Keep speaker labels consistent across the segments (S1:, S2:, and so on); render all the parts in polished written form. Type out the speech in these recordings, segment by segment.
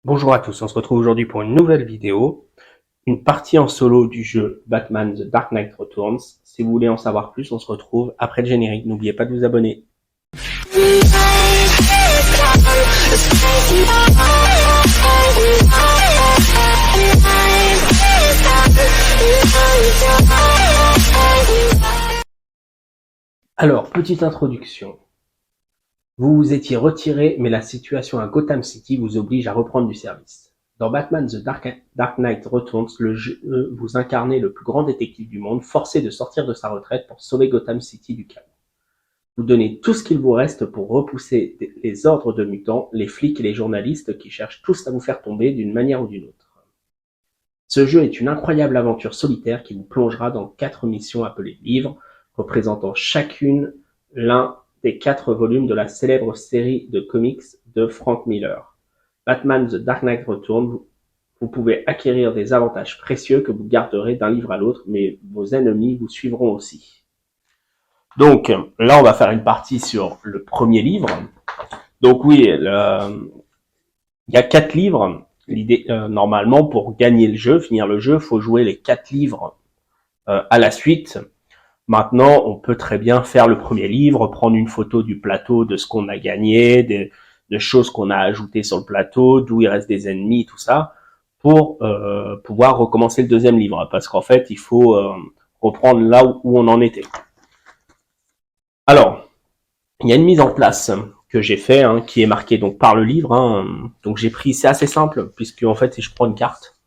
S1: Bonjour à tous, on se retrouve aujourd'hui pour une nouvelle vidéo, une partie en solo du jeu Batman The Dark Knight Returns. Si vous voulez en savoir plus, on se retrouve après le générique. N'oubliez pas de vous abonner. Alors, petite introduction. Vous vous étiez retiré, mais la situation à Gotham City vous oblige à reprendre du service. Dans Batman The Dark Knight Returns, le jeu, vous incarnez le plus grand détective du monde, forcé de sortir de sa retraite pour sauver Gotham City du chaos. Vous donnez tout ce qu'il vous reste pour repousser les ordres de mutants, les flics et les journalistes qui cherchent tous à vous faire tomber d'une manière ou d'une autre. Ce jeu est une incroyable aventure solitaire qui vous plongera dans 4 missions appelées livres, représentant chacune l'un des 4 volumes de la célèbre série de comics de Frank Miller. Batman The Dark Knight Returns, vous pouvez acquérir des avantages précieux que vous garderez d'un livre à l'autre, mais vos ennemis vous suivront aussi. Donc là, on va faire une partie sur le premier livre. Donc oui, il y a 4 livres. L'idée, normalement, pour gagner le jeu, finir le jeu, il faut jouer les 4 livres à la suite. Maintenant, on peut très bien faire le premier livre, prendre une photo du plateau de ce qu'on a gagné, des choses qu'on a ajoutées sur le plateau, d'où il reste des ennemis, tout ça, pour pouvoir recommencer le deuxième livre. Parce qu'en fait, il faut reprendre là où on en était. Alors, il y a une mise en place que j'ai fait, qui est marquée donc par le livre. Donc j'ai pris, c'est assez simple, puisque en fait, si je prends une carte,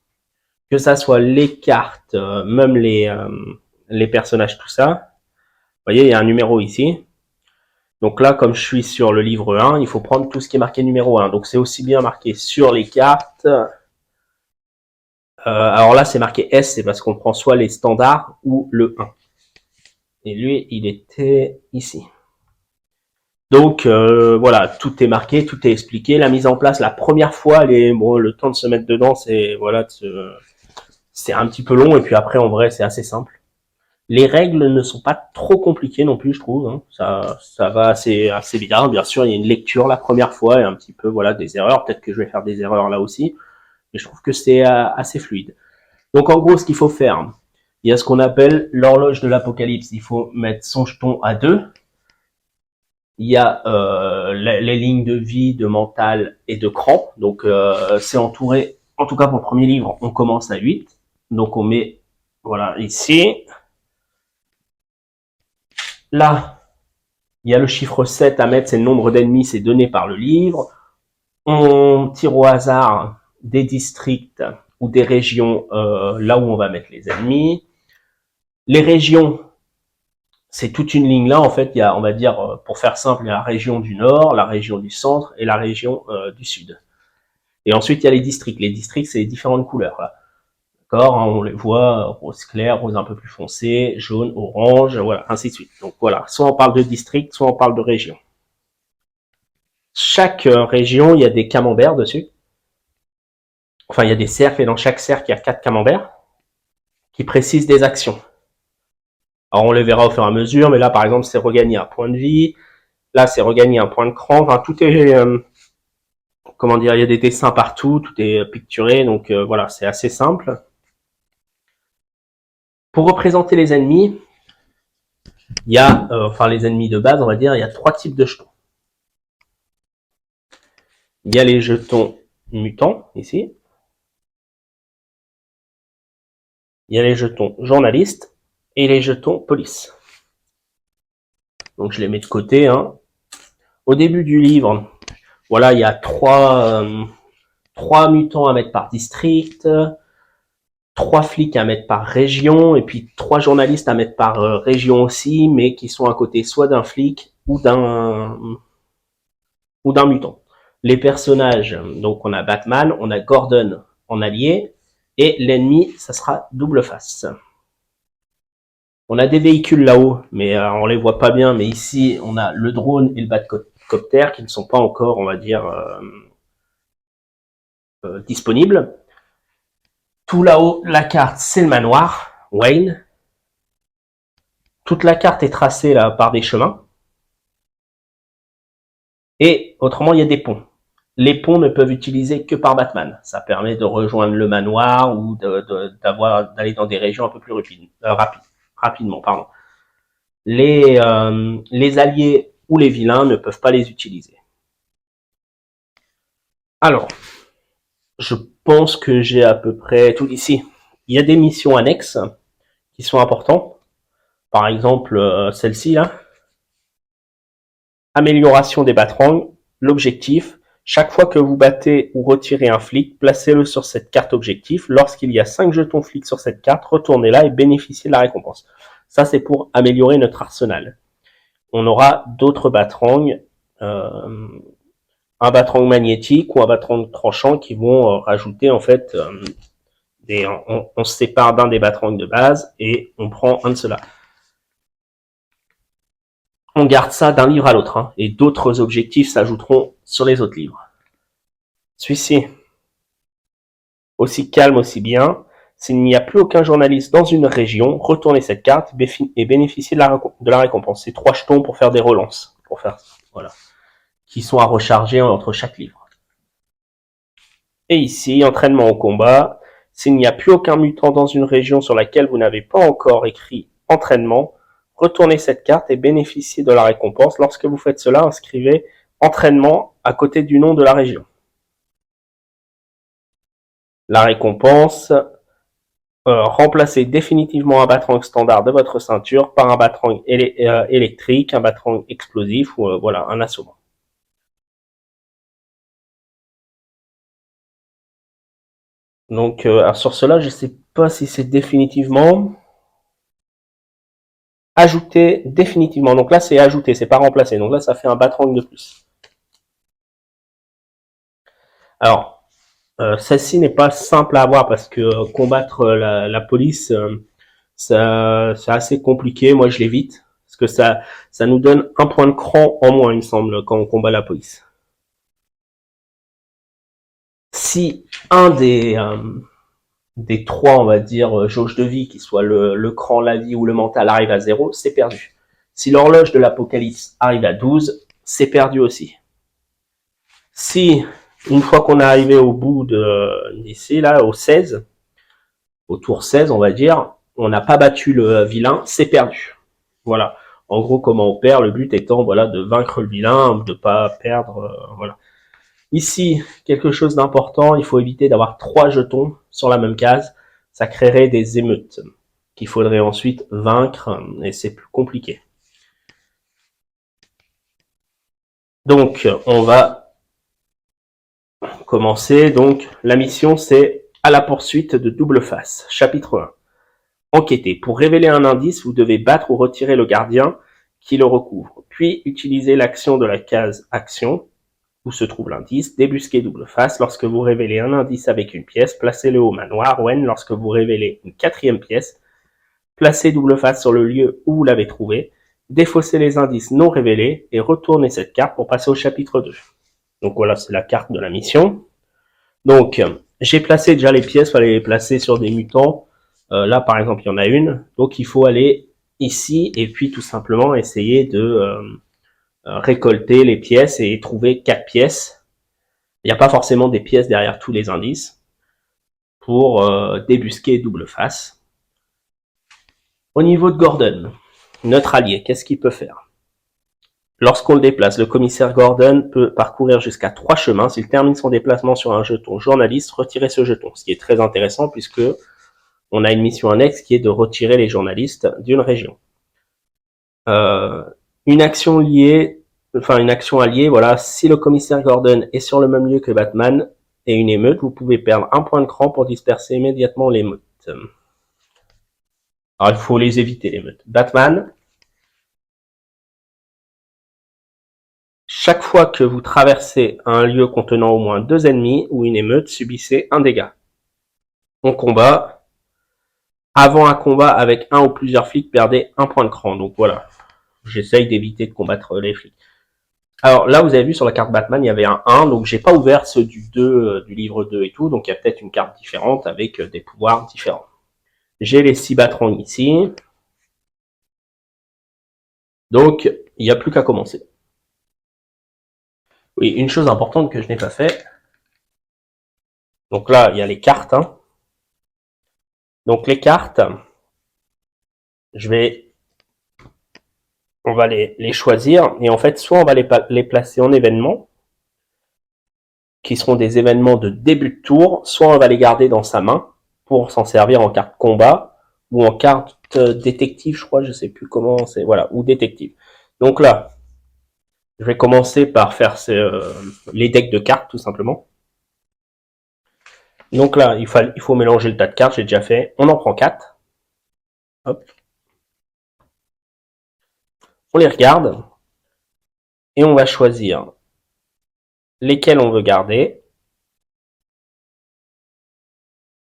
S1: que ça soit les cartes, même les personnages, tout ça. Vous voyez, il y a un numéro ici. Donc là, comme je suis sur le livre 1, il faut prendre tout ce qui est marqué numéro 1. Donc c'est aussi bien marqué sur les cartes. Alors là, c'est marqué S, c'est parce qu'on prend soit les standards ou le 1. Et lui, il était ici. Donc voilà, tout est marqué, tout est expliqué. La mise en place, la première fois, le temps de se mettre dedans, c'est c'est un petit peu long. Et puis après, en vrai, c'est assez simple. Les règles ne sont pas trop compliquées non plus, je trouve. Ça va assez bien. Bien sûr, il y a une lecture la première fois et un petit peu des erreurs. Peut-être que je vais faire des erreurs là aussi, mais je trouve que c'est assez fluide. Donc en gros, ce qu'il faut faire, il y a ce qu'on appelle l'horloge de l'apocalypse. Il faut mettre son jeton à 2. Il y a les lignes de vie, de mental et de cran. Donc c'est entouré, en tout cas pour le premier livre, on commence à 8. Donc on met, voilà, ici. Là, il y a le chiffre 7 à mettre, c'est le nombre d'ennemis, c'est donné par le livre. On tire au hasard des districts ou des régions là où on va mettre les ennemis. Les régions, c'est toute une ligne là, en fait, il y a, on va dire, pour faire simple, il y a la région du nord, la région du centre et la région du sud. Et ensuite, il y a les districts. Les districts, c'est les différentes couleurs, là. D'accord, on les voit, rose clair, rose un peu plus foncé, jaune, orange, voilà, ainsi de suite. Donc voilà, soit on parle de district, soit on parle de région. Chaque région, il y a des camemberts dessus. Enfin, il y a des cercles, et dans chaque cercle, il y a 4 camemberts qui précisent des actions. Alors, on les verra au fur et à mesure, mais là, par exemple, c'est regagner un point de vie. Là, c'est regagner un point de cran. Enfin, tout est, comment dire, il y a des dessins partout, tout est picturé, donc voilà, c'est assez simple. Pour représenter les ennemis, il y a, enfin les ennemis de base, on va dire, il y a 3 types de jetons. Il y a les jetons mutants, ici. Il y a les jetons journalistes et les jetons police. Donc je les mets de côté. Au début du livre, voilà, il y a 3 mutants à mettre par district, 3 flics à mettre par région, et puis 3 journalistes à mettre par région aussi, mais qui sont à côté soit d'un flic ou d'un mutant. Les personnages, donc on a Batman, on a Gordon en allié, et l'ennemi, ça sera Double Face. On a des véhicules là-haut, mais on les voit pas bien, mais ici, on a le drone et le Batcopter qui ne sont pas encore, on va dire, disponibles. Tout là-haut, la carte, c'est le manoir, Wayne. Toute la carte est tracée là par des chemins. Et autrement, il y a des ponts. Les ponts ne peuvent utiliser que par Batman. Ça permet de rejoindre le manoir ou d'aller dans des régions un peu plus rapidement. Pardon. Les alliés ou les vilains ne peuvent pas les utiliser. Alors, je pense que j'ai à peu près tout ici. Il y a des missions annexes qui sont importantes. Par exemple, celle-ci là. Amélioration des Batarangs. L'objectif, chaque fois que vous battez ou retirez un flic, placez-le sur cette carte objectif. Lorsqu'il y a 5 jetons flics sur cette carte, retournez-la et bénéficiez de la récompense. Ça, c'est pour améliorer notre arsenal. On aura d'autres Batarangs, un Batarang magnétique ou un Batarang tranchant qui vont rajouter en fait on se sépare d'un des Batarangs de base et on prend un de ceux-là. On garde ça d'un livre à l'autre, hein, et d'autres objectifs s'ajouteront sur les autres livres. Celui-ci, aussi calme, aussi bien. S'il n'y a plus aucun journaliste dans une région, retournez cette carte et bénéficiez de la récompense. C'est 3 jetons pour faire des relances, pour faire voilà, qui sont à recharger entre chaque livre. Et ici, entraînement au combat. S'il n'y a plus aucun mutant dans une région sur laquelle vous n'avez pas encore écrit entraînement, retournez cette carte et bénéficiez de la récompense. Lorsque vous faites cela, inscrivez entraînement à côté du nom de la région. La récompense, remplacez définitivement un Batarang standard de votre ceinture par un Batarang électrique, un Batarang explosif ou voilà, un assommant. Donc sur cela, je ne sais pas si c'est définitivement ajouté définitivement. Donc là, c'est ajouté, c'est pas remplacé. Donc là, ça fait un Batarang de plus. Alors, celle-ci n'est pas simple à avoir parce que combattre la police, c'est assez compliqué. Moi, je l'évite parce que ça nous donne un point de cran en moins, il me semble, quand on combat la police. Si un des 3, on va dire, jauge de vie, qui soit le cran, la vie ou le mental, arrive à 0, c'est perdu. Si l'horloge de l'apocalypse arrive à 12, c'est perdu aussi. Si, une fois qu'on est arrivé au bout d'ici, là, au tour 16, on va dire, on n'a pas battu le vilain, c'est perdu. Voilà. En gros, comment on perd, le but étant, voilà, de vaincre le vilain, de pas perdre, voilà. Ici, quelque chose d'important, il faut éviter d'avoir 3 jetons sur la même case. Ça créerait des émeutes qu'il faudrait ensuite vaincre et c'est plus compliqué. Donc, on va commencer. Donc, la mission, c'est à la poursuite de Double Face. Chapitre 1. Enquêter. Pour révéler un indice, vous devez battre ou retirer le gardien qui le recouvre. Puis, utiliser l'action de la case Action où se trouve l'indice, débusquer Double Face. Lorsque vous révélez un indice avec une pièce, placez-le au manoir. When, lorsque vous révélez une 4e pièce, placez Double Face sur le lieu où vous l'avez trouvé, défaussez les indices non révélés et retournez cette carte pour passer au chapitre 2. Donc voilà, c'est la carte de la mission. Donc, j'ai placé déjà les pièces, il fallait les placer sur des mutants. Là, par exemple, il y en a une. Donc, il faut aller ici et puis tout simplement essayer de récolter les pièces et trouver 4 pièces. Il n'y a pas forcément des pièces derrière tous les indices pour débusquer Double Face. Au niveau de Gordon, notre allié, qu'est-ce qu'il peut faire? Lorsqu'on le déplace, le commissaire Gordon peut parcourir jusqu'à 3 chemins. S'il termine son déplacement sur un jeton journaliste, retirer ce jeton. Ce qui est très intéressant puisque on a une mission annexe qui est de retirer les journalistes d'une région. Une action alliée, voilà, si le commissaire Gordon est sur le même lieu que Batman et une émeute, vous pouvez perdre un point de cran pour disperser immédiatement l'émeute. Alors il faut les éviter, les meutes. Batman, chaque fois que vous traversez un lieu contenant au moins 2 ennemis ou une émeute, subissez un dégât. On combat. Avant un combat avec un ou plusieurs flics, perdez un point de cran. Donc voilà, j'essaye d'éviter de combattre les flics. Alors là, vous avez vu sur la carte Batman, il y avait un 1, donc j'ai pas ouvert ceux du 2, du livre 2 et tout, donc il y a peut-être une carte différente avec des pouvoirs différents. J'ai les 6 Batarangs ici. Donc, il n'y a plus qu'à commencer. Oui, une chose importante que je n'ai pas fait. Donc là, il y a les cartes. Hein. Donc les cartes, on va les choisir et en fait, soit on va les placer en événements, qui seront des événements de début de tour, soit on va les garder dans sa main pour s'en servir en carte combat ou en carte détective, je crois, je sais plus comment c'est, voilà, ou détective. Donc là, je vais commencer par faire les decks de cartes tout simplement. Donc là, il faut mélanger le tas de cartes, j'ai déjà fait. On en prend 4. Hop. On les regarde et on va choisir lesquelles on veut garder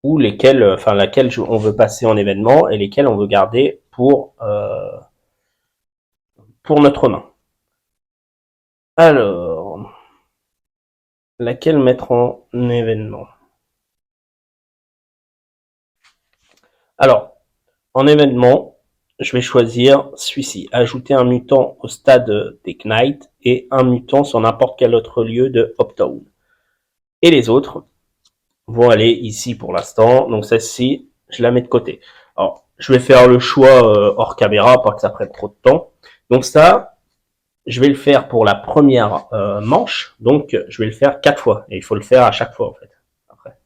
S1: ou laquelle on veut passer en événement et lesquelles on veut garder pour notre main. Alors, laquelle mettre en événement? Alors, en événement, je vais choisir celui-ci. Ajouter un mutant au stade des Knights et un mutant sur n'importe quel autre lieu de Uptown. Et les autres vont aller ici pour l'instant. Donc celle-ci, je la mets de côté. Alors, je vais faire le choix hors caméra, pas que ça prenne trop de temps. Donc ça, je vais le faire pour la première manche. Donc, je vais le faire 4 fois. Et il faut le faire à chaque fois, en fait. Après.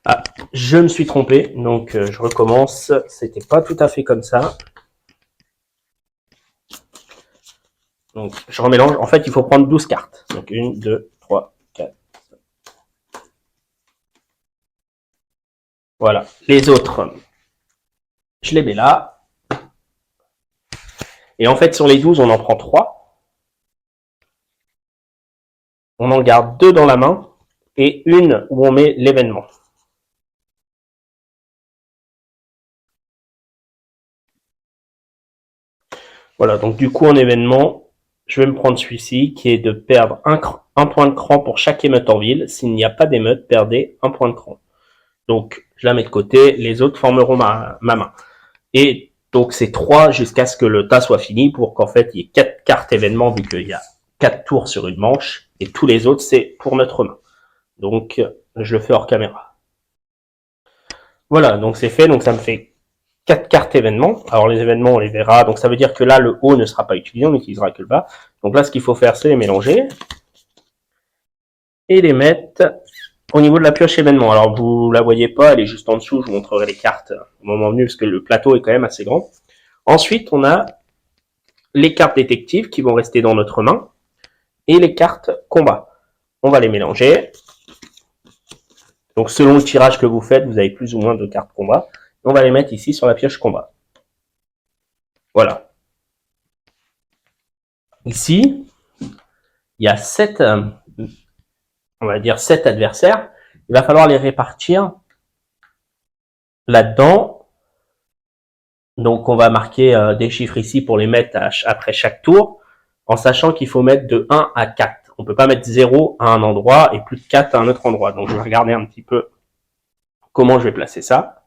S1: Ah, je me suis trompé. Donc, je recommence. C'était pas tout à fait comme ça. Donc, je remélange. En fait, il faut prendre 12 cartes. Donc, 1, 2, 3, 4. Voilà. Les autres, je les mets là. Et en fait, sur les 12, on en prend 3. On en garde 2 dans la main. Et une où on met l'événement. Voilà. Donc, du coup, en événement, je vais me prendre celui-ci qui est de perdre un point de cran pour chaque émeute en ville. S'il n'y a pas d'émeute, perdez un point de cran. Donc, je la mets de côté. Les autres formeront ma main. Et donc, c'est 3 jusqu'à ce que le tas soit fini pour qu'en fait, il y ait 4 cartes événements vu qu'il y a 4 tours sur une manche. Et tous les autres, c'est pour notre main. Donc, je le fais hors caméra. Voilà, donc c'est fait. Donc, ça me fait 4 cartes événements. Alors, les événements, on les verra. Donc, ça veut dire que là, le haut ne sera pas utilisé. On n'utilisera que le bas. Donc là, ce qu'il faut faire, c'est les mélanger. Et les mettre au niveau de la pioche événement. Alors, vous la voyez pas, elle est juste en dessous. Je vous montrerai les cartes au moment venu parce que le plateau est quand même assez grand. Ensuite, on a les cartes détectives qui vont rester dans notre main et les cartes combat. On va les mélanger. Donc, selon le tirage que vous faites, vous avez plus ou moins de cartes combat. On va les mettre ici sur la pioche combat. Voilà. Ici, il y a 7, on va dire 7 adversaires. Il va falloir les répartir là-dedans. Donc, on va marquer des chiffres ici pour les mettre après chaque tour, en sachant qu'il faut mettre de 1 à 4. On peut pas mettre 0 à un endroit et plus de 4 à un autre endroit. Donc, je vais regarder un petit peu comment je vais placer ça.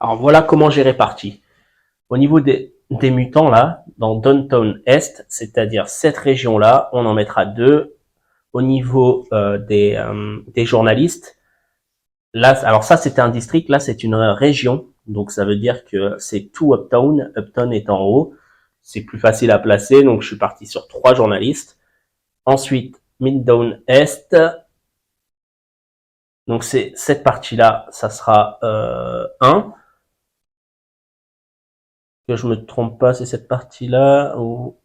S1: Alors, voilà comment j'ai réparti. Au niveau des mutants, là, dans Downtown Est, c'est-à-dire cette région-là, on en mettra 2. Au niveau des journalistes, là, alors ça, c'était un district, là, c'est une région. Donc, ça veut dire que c'est tout Uptown. Uptown est en haut. C'est plus facile à placer, donc je suis parti sur 3 journalistes. Ensuite, Midtown Est. Donc, c'est cette partie-là, ça sera 1. Que je me trompe pas, c'est cette partie-là. Ou...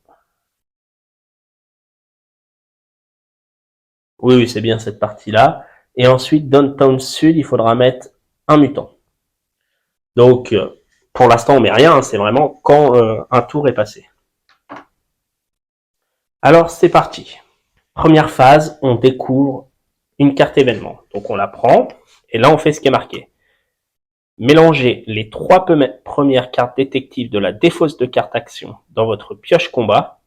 S1: Oui, c'est bien cette partie-là. Et ensuite, Downtown Sud, il faudra mettre un mutant. Donc, pour l'instant, on met rien. C'est vraiment quand un tour est passé. Alors, c'est parti. Première phase, on découvre une carte événement. Donc, on la prend. Et là, on fait ce qui est marqué. Mélangez les 3 premières cartes détectives de la défausse de carte action dans votre pioche combat.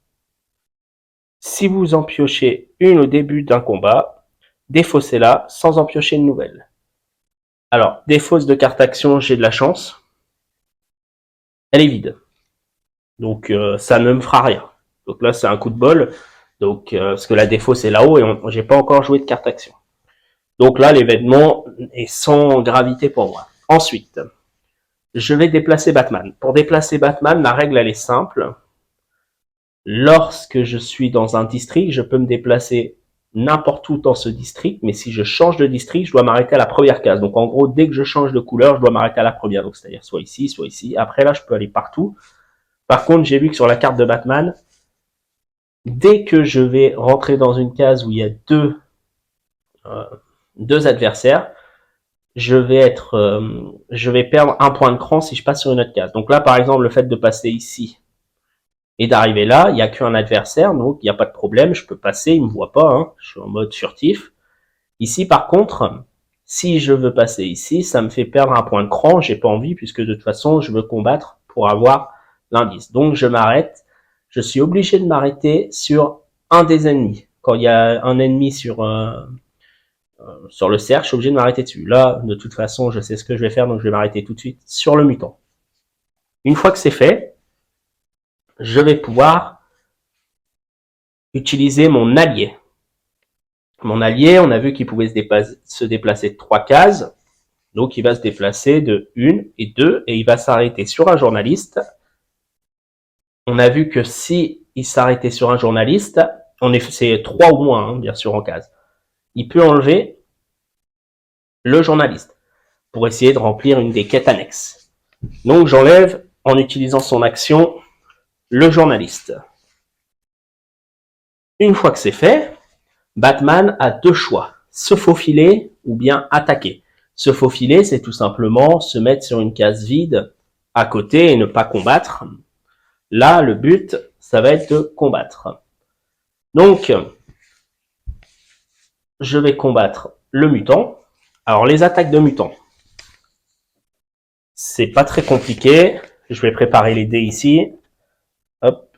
S1: Si vous en piochez une au début d'un combat, défaussez-la sans en piocher une nouvelle. Alors, défausse de carte action, j'ai de la chance. Elle est vide. Donc, ça ne me fera rien. Donc là, c'est un coup de bol. Donc, parce que la défausse est là-haut et j'ai pas encore joué de carte action. Donc là, l'événement est sans gravité pour moi. Ensuite, je vais déplacer Batman. Pour déplacer Batman, la règle, elle est simple. Lorsque je suis dans un district, je peux me déplacer n'importe où dans ce district, mais si je change de district, je dois m'arrêter à la première case. Donc en gros, dès que je change de couleur, je dois m'arrêter à la première. Donc c'est-à-dire soit ici, soit ici. Après là, je peux aller partout. Par contre, j'ai vu que sur la carte de Batman, dès que je vais rentrer dans une case où il y a deux adversaires, je vais perdre un point de cran si je passe sur une autre case. Donc là, par exemple, le fait de passer ici et d'arriver là, il n'y a qu'un adversaire, donc il n'y a pas de problème, je peux passer, il me voit pas, hein, je suis en mode furtif. Ici, par contre, si je veux passer ici, ça me fait perdre un point de cran, j'ai pas envie, puisque de toute façon, je veux combattre pour avoir l'indice. Donc je m'arrête, je suis obligé de m'arrêter sur un des ennemis. Quand il y a un ennemi sur le cercle, je suis obligé de m'arrêter dessus. Là, de toute façon, je sais ce que je vais faire, donc je vais m'arrêter tout de suite sur le mutant. Une fois que c'est fait, je vais pouvoir utiliser mon allié. Mon allié, on a vu qu'il pouvait se déplacer de 3 cases. Donc, il va se déplacer de 1 et 2 et il va s'arrêter sur un journaliste. On a vu que si il s'arrêtait sur un journaliste, c'est 3 ou moins, hein, bien sûr, en case. Il peut enlever le journaliste pour essayer de remplir une des quêtes annexes. Donc, j'enlève, en utilisant son action, le journaliste. Une fois que c'est fait, Batman a deux choix, se faufiler ou bien attaquer. Se faufiler, c'est tout simplement se mettre sur une case vide à côté et ne pas combattre. Là, le but, ça va être de combattre. Donc, je vais combattre le mutant. Alors, les attaques de mutant, c'est pas très compliqué. Je vais préparer les dés ici. Hop.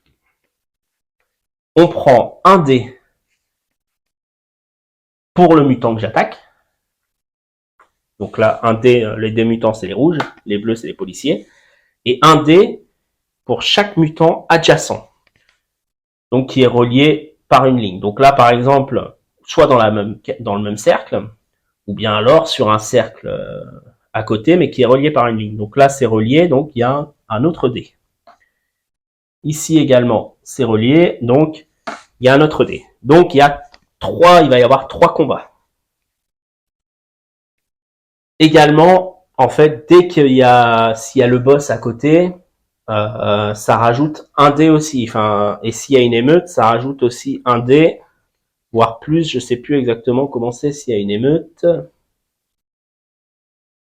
S1: On prend un dé pour le mutant que j'attaque. Donc là, un dé, les dés mutants, c'est les rouges. Les bleus, c'est les policiers. Et un dé pour chaque mutant adjacent. Donc qui est relié par une ligne. Donc là, par exemple, soit dans le même cercle, ou bien alors sur un cercle à côté, mais qui est relié par une ligne. Donc là, c'est relié, donc il y a un autre dé. Ici également, c'est relié, donc il y a un autre dé. Donc il va y avoir 3 combats. Également, en fait, s'il y a le boss à côté, ça rajoute un dé aussi. Enfin, et s'il y a une émeute, ça rajoute aussi un dé, voire plus. Je sais plus exactement comment c'est s'il y a une émeute.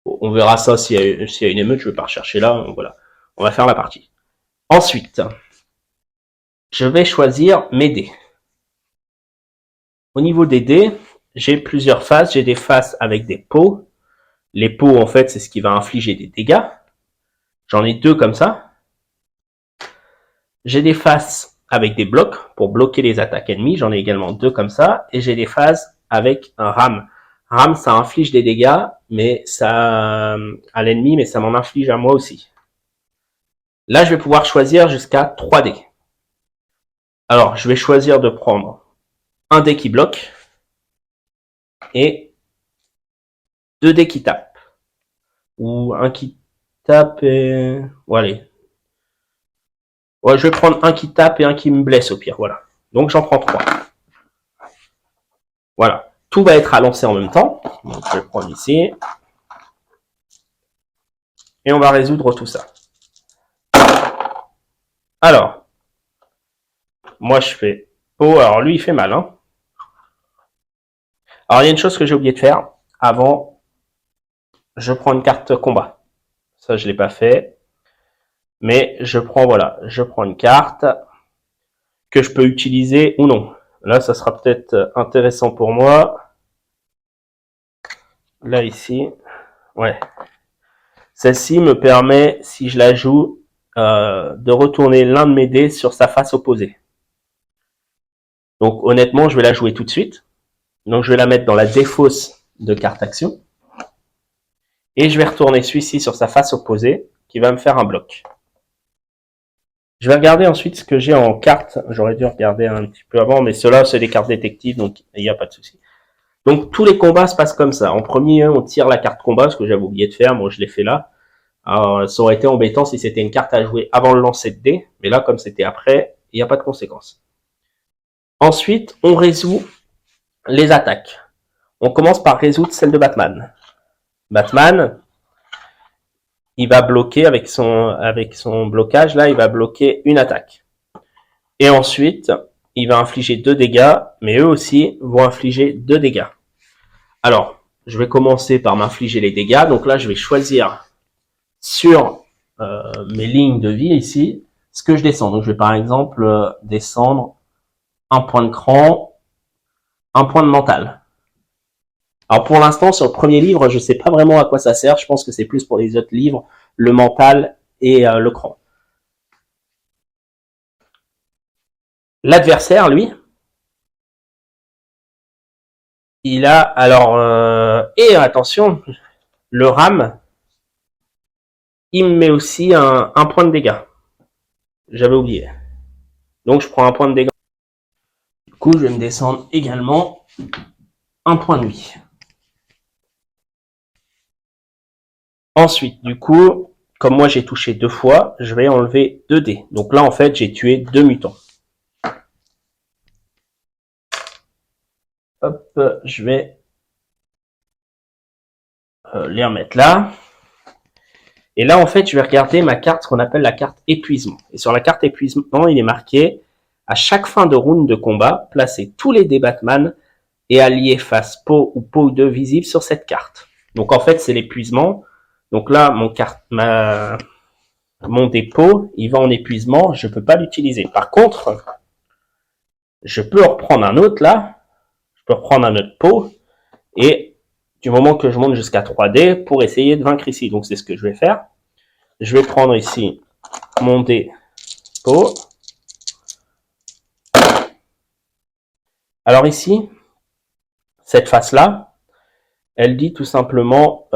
S1: Bon, on verra ça s'il y a une émeute. Je vais pas rechercher là. Voilà, on va faire la partie. Ensuite, je vais choisir mes dés. Au niveau des dés, j'ai plusieurs faces. J'ai des faces avec des pots. Les pots, en fait, c'est ce qui va infliger des dégâts. J'en ai 2 comme ça. J'ai des faces avec des blocs pour bloquer les attaques ennemies. J'en ai également 2 comme ça. Et j'ai des phases avec un ram. Ram, ça inflige des dégâts, mais ça à l'ennemi, mais ça m'en inflige à moi aussi. Là, je vais pouvoir choisir jusqu'à 3 dés. Alors, je vais choisir de prendre un dé qui bloque et 2 dés qui tapent. Ou un qui tape et... Voilà. Ouais, je vais prendre un qui tape et un qui me blesse au pire, voilà. Donc j'en prends 3. Voilà. Tout va être à lancer en même temps. Donc je vais prendre ici. Et on va résoudre tout ça. Alors, moi je fais pot. Alors lui il fait mal, hein. Alors il y a une chose que j'ai oublié de faire. Avant, je prends une carte combat. Ça je l'ai pas fait. Mais je prends une carte que je peux utiliser ou non. Là, ça sera peut-être intéressant pour moi. Là, ici. Ouais. Celle-ci me permet, si je la joue, de retourner l'un de mes dés sur sa face opposée. Donc, honnêtement, je vais la jouer tout de suite. Donc, je vais la mettre dans la défausse de carte action. Et je vais retourner celui-ci sur sa face opposée, qui va me faire un bloc. Je vais regarder ensuite ce que j'ai en cartes. J'aurais dû regarder un petit peu avant, mais ceux-là, c'est des cartes détectives, donc il n'y a pas de souci. Donc tous les combats se passent comme ça. En premier, on tire la carte combat, ce que j'avais oublié de faire. Moi, je l'ai fait là. Alors, ça aurait été embêtant si c'était une carte à jouer avant le lancer de dés, mais là, comme c'était après, il n'y a pas de conséquences. Ensuite, on résout les attaques. On commence par résoudre celle de Batman. Batman, il va bloquer avec son blocage, là, il va bloquer une attaque. Et ensuite, il va infliger 2 dégâts, mais eux aussi vont infliger 2 dégâts. Alors, je vais commencer par m'infliger les dégâts. Donc là, je vais choisir sur mes lignes de vie ici ce que je descends. Donc je vais par exemple descendre un point de cran, un point de mental. Alors pour l'instant, sur le premier livre, je ne sais pas vraiment à quoi ça sert. Je pense que c'est plus pour les autres livres, le mental et le cran. L'adversaire, lui, il a alors et attention, le ram, il me met aussi un point de dégâts. J'avais oublié. Donc je prends un point de dégâts. Du coup, je vais me descendre également un point de vie. Ensuite, du coup, comme moi j'ai touché 2 fois, je vais enlever 2 dés. Donc là, en fait, j'ai tué 2 mutants. Hop, je vais les remettre là. Et là, en fait, je vais regarder ma carte, ce qu'on appelle la carte épuisement. Et sur la carte épuisement, il est marqué à chaque fin de round de combat, placez tous les dés Batman et alliés face pot ou pot 2 visibles sur cette carte. Donc en fait, c'est l'épuisement. Donc là, mon dépôt, il va en épuisement, je peux pas l'utiliser. Par contre, je peux en reprendre un autre là, je peux reprendre un autre pot, et du moment que je monte jusqu'à 3D pour essayer de vaincre ici. Donc c'est ce que je vais faire. Je vais prendre ici mon dé pot. Alors ici, cette face-là, elle dit tout simplement,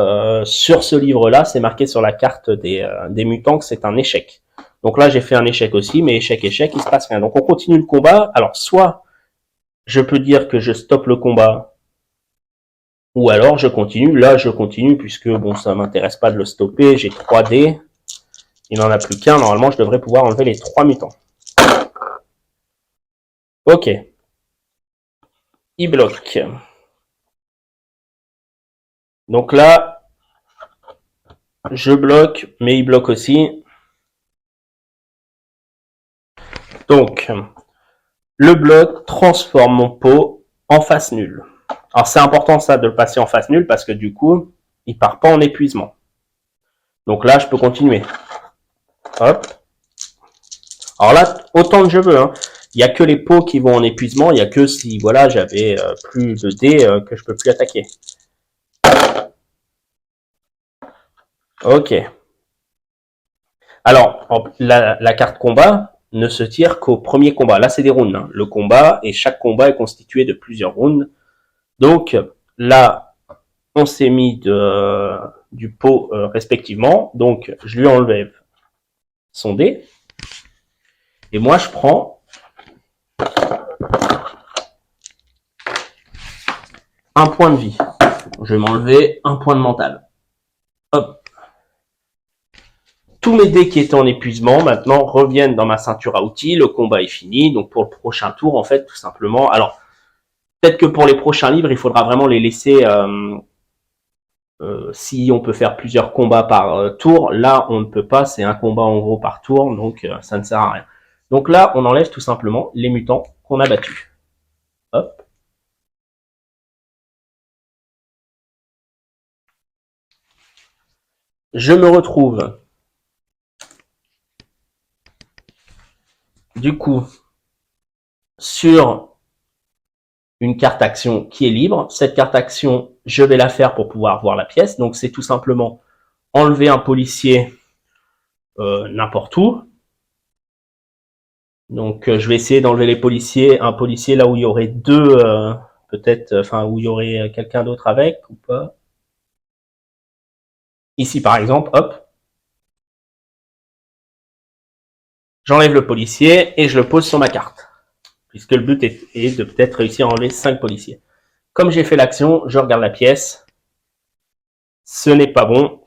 S1: sur ce livre-là, c'est marqué sur la carte des mutants que c'est un échec. Donc là, j'ai fait un échec aussi, mais échec, échec, il se passe rien. Donc on continue le combat. Alors soit je peux dire que je stoppe le combat, ou alors je continue. Là, je continue puisque bon, ça m'intéresse pas de le stopper. J'ai 3 dés. Il n'en a plus qu'un. Normalement, je devrais pouvoir enlever les 3 mutants. Ok. Il bloque. Donc là, je bloque, mais il bloque aussi. Donc, le bloc transforme mon pot en face nulle. Alors c'est important ça de le passer en face nulle parce que du coup, il part pas en épuisement. Donc là, je peux continuer. Hop. Alors là, autant que je veux. Hein. Il n'y a que les pots qui vont en épuisement. Il n'y a que si voilà, j'avais plus de dés que je peux plus attaquer. Ok. Alors, la carte combat ne se tire qu'au premier combat. Là, c'est des rounds. Hein. Le combat, et chaque combat est constitué de plusieurs rounds. Donc, là, on s'est mis du pot respectivement. Donc, je lui enlève son dé. Et moi, je prends un point de vie. Je vais m'enlever un point de mental. Hop. Tous mes dés qui étaient en épuisement, maintenant, reviennent dans ma ceinture à outils. Le combat est fini. Donc, pour le prochain tour, en fait, tout simplement. Alors, peut-être que pour les prochains livres, il faudra vraiment les laisser... si on peut faire plusieurs combats par tour, là, on ne peut pas. C'est un combat, en gros, par tour. Donc, ça ne sert à rien. Donc là, on enlève tout simplement les mutants qu'on a battus. Hop. Je me retrouve du coup sur une carte action qui est libre. Cette carte action, je vais la faire pour pouvoir voir la pièce. Donc c'est tout simplement enlever un policier n'importe où. Donc je vais essayer d'enlever un policier là où il y aurait deux, peut-être, enfin où il y aurait quelqu'un d'autre avec ou pas. Ici par exemple, hop. J'enlève le policier et je le pose sur ma carte. Puisque le but est de peut-être réussir à enlever 5 policiers. Comme j'ai fait l'action, je regarde la pièce. Ce n'est pas bon.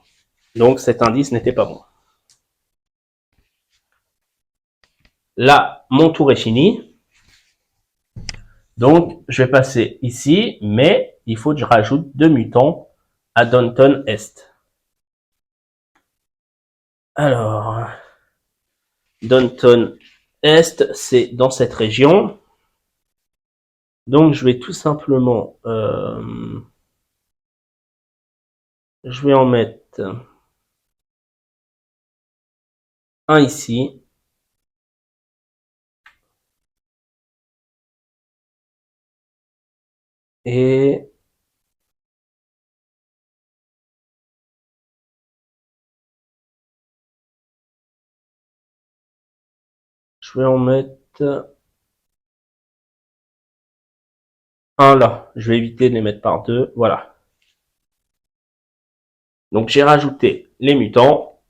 S1: Donc cet indice n'était pas bon. Là, mon tour est fini. Donc, je vais passer ici, mais il faut que je rajoute 2 mutants à Downton Est. Alors, Downton Est, c'est dans cette région. Donc, je vais tout simplement... je vais en mettre un ici. Et... je vais en mettre un là. Je vais éviter de les mettre par deux. Voilà. Donc, j'ai rajouté les mutants.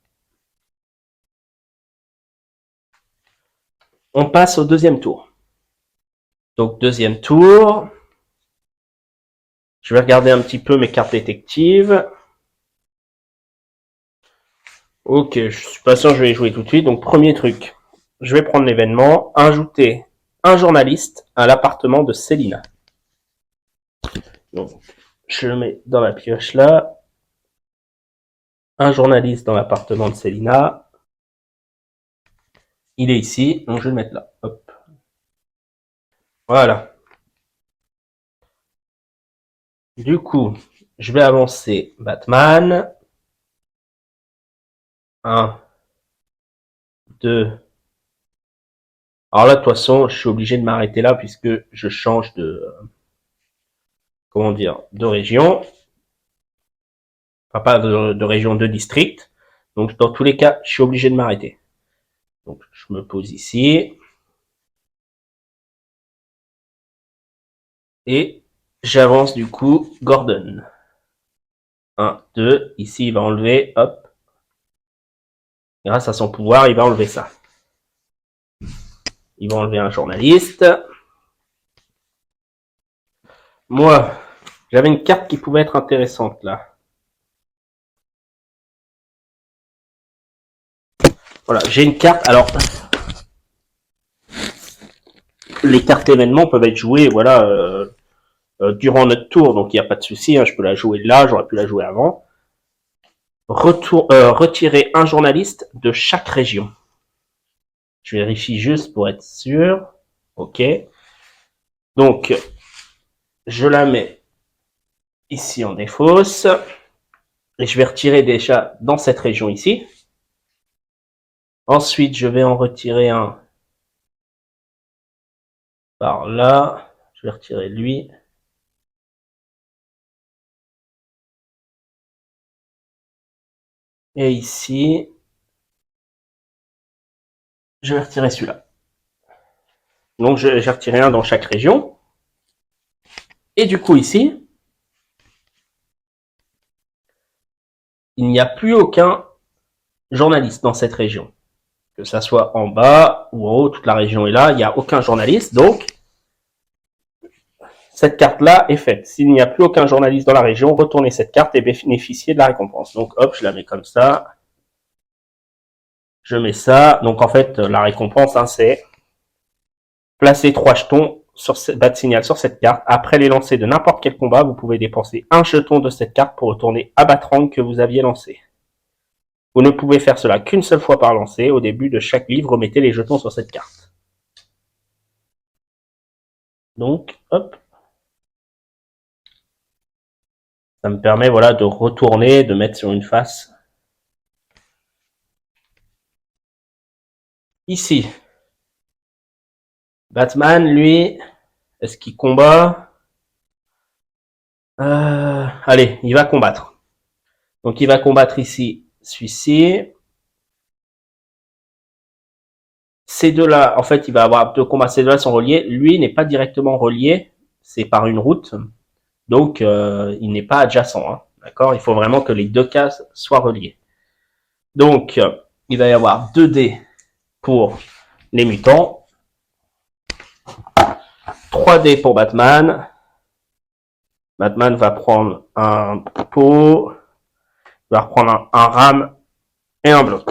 S1: On passe au deuxième tour. Donc, deuxième tour. Je vais regarder un petit peu mes cartes détectives. Ok, je suis pas sûr que je vais les jouer tout de suite. Donc, premier truc. Je vais prendre l'événement, ajouter un journaliste à l'appartement de Célina. Donc, je le mets dans la pioche là. Un journaliste dans l'appartement de Célina. Il est ici, donc je vais le mettre là. Hop. Voilà. Du coup, je vais avancer Batman. 1, 2. Alors là, de toute façon, je suis obligé de m'arrêter là puisque je change de... comment dire, de région. Enfin, pas de région, de district. Donc, dans tous les cas, je suis obligé de m'arrêter. Donc, je me pose ici. Et j'avance du coup Gordon. 1, 2. Ici, il va enlever, hop. Grâce à son pouvoir, il va enlever ça. Il va enlever un journaliste. Moi, j'avais une carte qui pouvait être intéressante là. Voilà, j'ai une carte. Alors, les cartes événements peuvent être jouées, voilà, durant notre tour, donc il n'y a pas de souci. Hein, je peux la jouer là, j'aurais pu la jouer avant. Retirer un journaliste de chaque région. Je vérifie juste pour être sûr. Ok. Donc, je la mets ici en défausse. Et je vais retirer déjà dans cette région ici. Ensuite, je vais en retirer un par là. Je vais retirer lui. Et ici, je vais retirer celui-là. Donc, j'ai retiré un dans chaque région. Et du coup, ici, il n'y a plus aucun journaliste dans cette région. Que ça soit en bas ou en haut, toute la région est là. Il n'y a aucun journaliste. Donc, cette carte-là est faite. S'il n'y a plus aucun journaliste dans la région, retournez cette carte et bénéficiez de la récompense. Donc, hop, je la mets comme ça. Je mets ça. Donc, en fait, la récompense, hein, c'est placer 3 jetons sur bas de signal sur cette carte. Après les lancers de n'importe quel combat, vous pouvez dépenser un jeton de cette carte pour retourner à Batrang que vous aviez lancé. Vous ne pouvez faire cela qu'une seule fois par lancer. Au début de chaque livre, remettez les jetons sur cette carte. Donc, hop. Ça me permet, voilà, de retourner, de mettre sur une face. Ici. Batman, lui, est-ce qu'il combat? Allez, il va combattre. Donc, il va combattre ici, celui-ci. Ces deux-là, en fait, il va avoir deux combats. Ces deux-là sont reliés. Lui n'est pas directement relié. C'est par une route. Donc, il n'est pas adjacent. Hein. D'accord? Il faut vraiment que les deux cases soient reliées. Donc, il va y avoir 2 dés pour les mutants. 3D pour Batman. Batman va prendre un pot, va reprendre un ram et un bloc.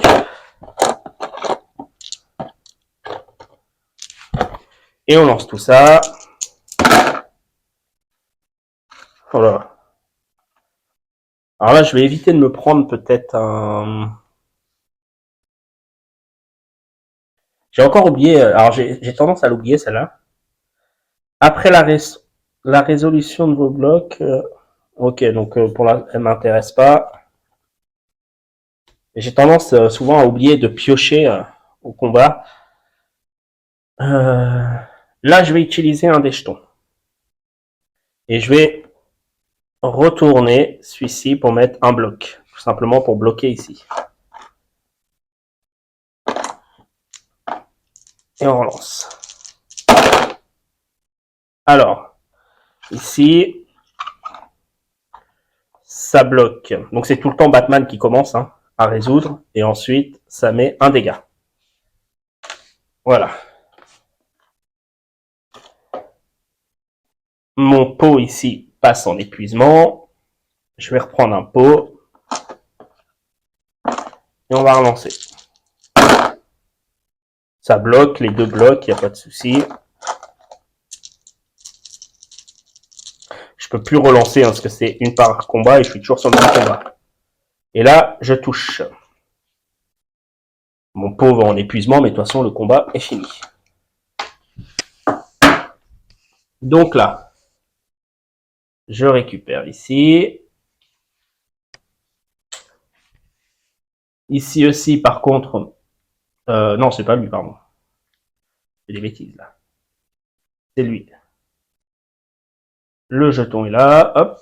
S1: Et on lance tout ça. Voilà. Alors là, je vais éviter de me prendre peut-être un... J'ai encore oublié, alors j'ai tendance à l'oublier celle-là. Après la résolution de vos blocs, ok, donc pour la, elle m'intéresse pas. J'ai tendance souvent à oublier de piocher au combat. Là, je vais utiliser un des jetons. Et je vais retourner celui-ci pour mettre un bloc. Tout simplement pour bloquer ici. Et on relance. Alors, ici, ça bloque. Donc c'est tout le temps Batman qui commence à résoudre. Et ensuite, ça met un dégât. Voilà. Mon pot ici passe en épuisement. Je vais reprendre un pot. Et on va relancer. Ça bloque, les deux blocs, il n'y a pas de souci. Je peux plus relancer parce que c'est une par combat et je suis toujours sur le même combat. Et là, je touche. Mon pot va en épuisement, mais de toute façon, le combat est fini. Donc là, je récupère ici. Ici aussi, par contre... non, c'est pas lui, pardon. C'est des bêtises, là. C'est lui. Le jeton est là, hop.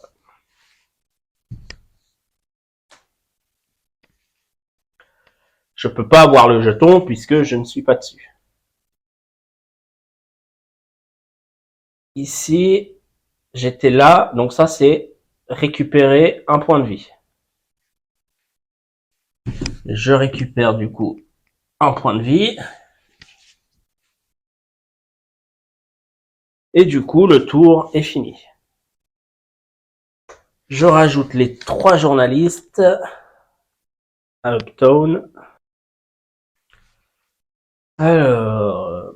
S1: Je peux pas avoir le jeton puisque je ne suis pas dessus. Ici, j'étais là, donc ça c'est récupérer un point de vie. Je récupère du coup un point de vie. Et du coup, le tour est fini. Je rajoute les 3 journalistes à Uptown. Alors,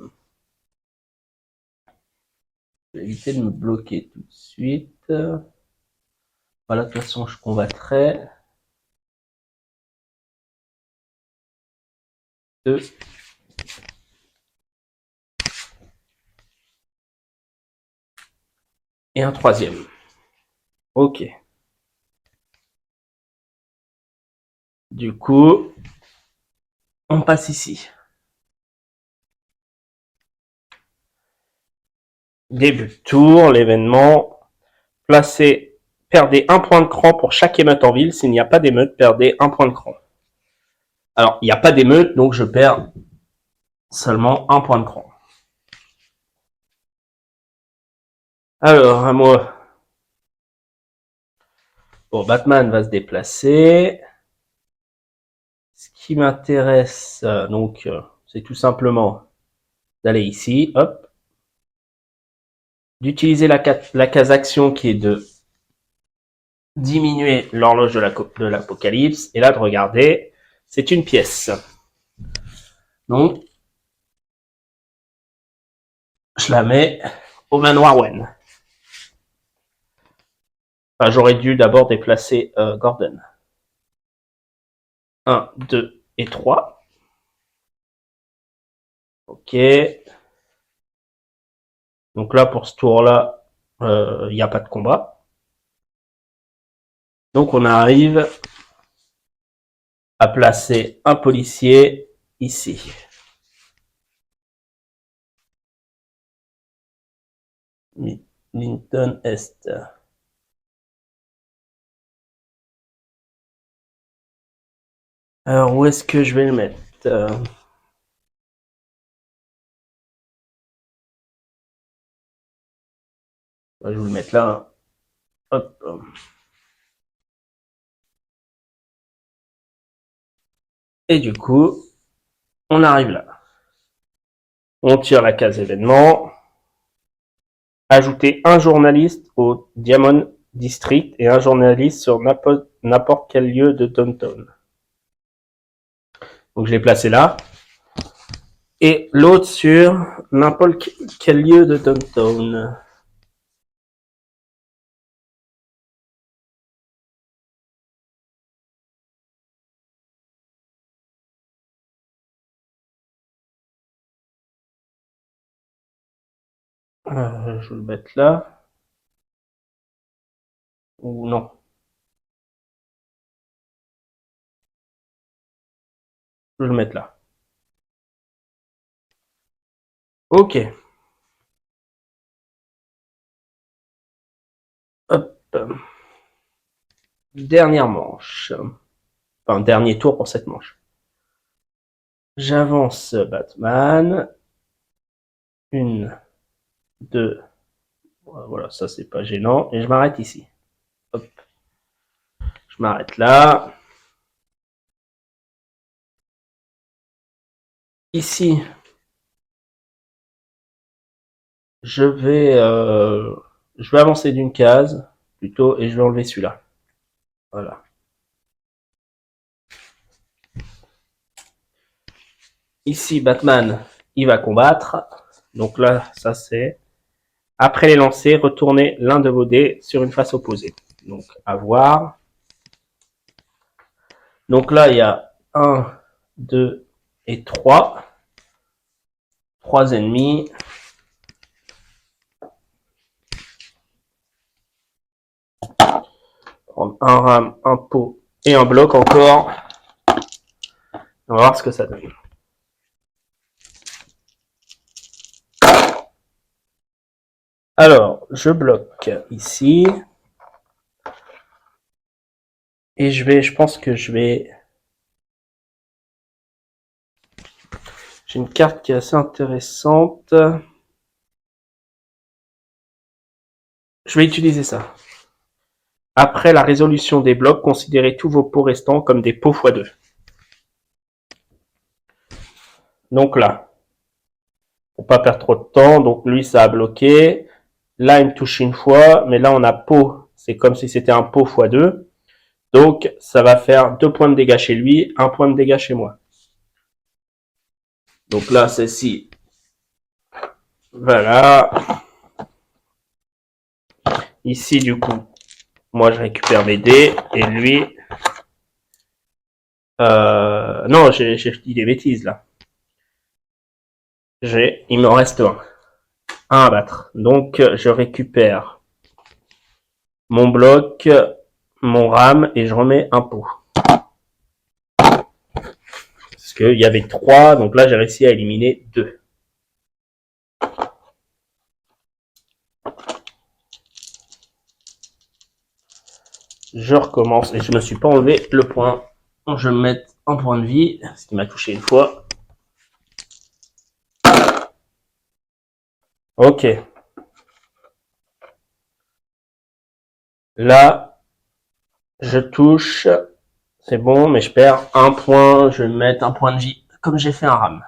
S1: je vais éviter de me bloquer tout de suite. Voilà, de toute façon, je combattrai. 2. Et un troisième. Ok. Du coup, on passe ici. Début de tour, l'événement. Placez, perdez un point de cran pour chaque émeute en ville. S'il n'y a pas d'émeute, perdez un point de cran. Alors, il n'y a pas d'émeute, donc je perds seulement un point de cran. Alors, à moi. Bon, Batman va se déplacer. Ce qui m'intéresse, donc, c'est tout simplement d'aller ici, hop, d'utiliser la case action qui est de diminuer l'horloge de l'apocalypse, et là de regarder, c'est une pièce. Donc, je la mets au manoir Wayne. Enfin, j'aurais dû d'abord déplacer Gordon. 1, 2 et 3. Ok. Donc là, pour ce tour-là, il n'y a pas de combat. Donc on arrive à placer un policier ici. Linton Est. Alors où est-ce que je vais le mettre Je vais le mettre là. Hop. Et du coup, on arrive là. On tire la case événement. Ajouter un journaliste au Diamond District et un journaliste sur n'importe quel lieu de Downtown. Donc je l'ai placé là. Et l'autre sur n'importe quel lieu de Downtown. Je vais le mettre là. Ou non. Je vais le mettre là. Ok. Hop. Dernière manche. Enfin, dernier tour pour cette manche. J'avance Batman. 1, 2. Voilà, ça c'est pas gênant. Et je m'arrête ici. Hop. Je m'arrête là. Ici, je vais avancer d'une case plutôt et je vais enlever celui-là. Voilà. Ici, Batman, il va combattre. Donc là, ça c'est... Après les lancers, retournez l'un de vos dés sur une face opposée. Donc, à voir. Donc là, il y a 1, 2 et 3. 3 ennemis. Prendre un rame, un pot et un bloc encore. On va voir ce que ça donne. Alors, je bloque ici. Et je pense que je vais... J'ai une carte qui est assez intéressante. Je vais utiliser ça. Après la résolution des blocs, considérez tous vos pots restants comme des pots x2. Donc là, pour pas perdre trop de temps, donc lui ça a bloqué. Là il me touche une fois, mais là on a pot, c'est comme si c'était un pot x2. Donc ça va faire 2 points de dégâts chez lui, 1 point de dégâts chez moi. Donc là celle-ci, voilà. Ici du coup, moi je récupère mes dés et lui... non, j'ai dit des bêtises là. Il me reste un à battre. Donc je récupère mon bloc, mon rame et je remets un pot. Parce qu'il y avait 3, donc là j'ai réussi à éliminer 2. Je recommence et je me suis pas enlevé le point. Je vais me mettre un point de vie, ce qui m'a touché une fois. Ok. Là, je touche. C'est bon, mais je perds un point. Je vais me mettre un point de vie, comme j'ai fait un rame.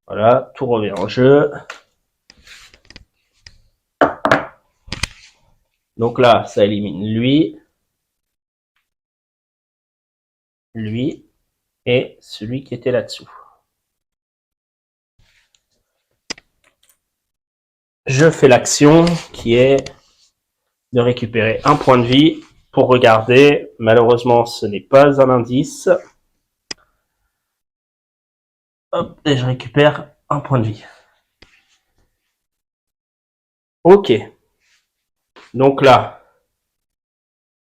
S1: Voilà, tout revient en jeu. Donc là, ça élimine lui, lui et celui qui était là-dessous. Je fais l'action qui est de récupérer un point de vie pour regarder. Malheureusement, ce n'est pas un indice. Hop, et je récupère un point de vie. Ok. Donc là,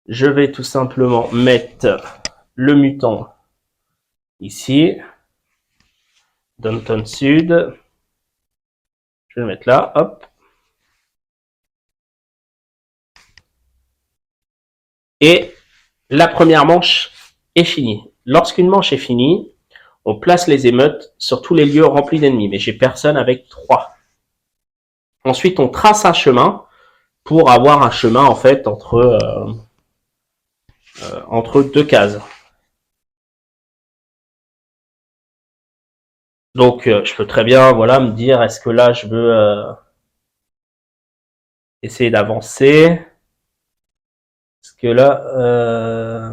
S1: je vais tout simplement mettre le mutant ici. Downtown Sud. Je vais le mettre là, hop. Et la première manche est finie. Lorsqu'une manche est finie, on place les émeutes sur tous les lieux remplis d'ennemis, mais j'ai personne avec 3. Ensuite, on trace un chemin pour avoir un chemin en fait entre 2 cases. Donc, je peux très bien, voilà, me dire, est-ce que là, je veux essayer d'avancer? Parce que là,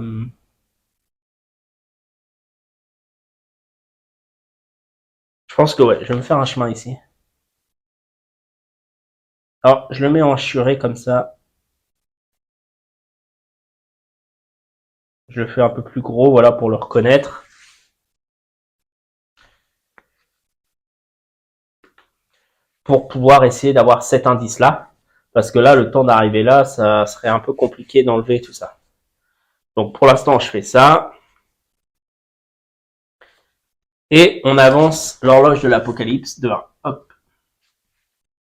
S1: je pense que ouais, je vais me faire un chemin ici. Alors, je le mets en hachuré comme ça. Je le fais un peu plus gros, voilà, pour le reconnaître. Pour pouvoir essayer d'avoir cet indice-là. Parce que là, le temps d'arriver là, ça serait un peu compliqué d'enlever tout ça. Donc, pour l'instant, je fais ça. Et on avance l'horloge de l'apocalypse de 1. Hop.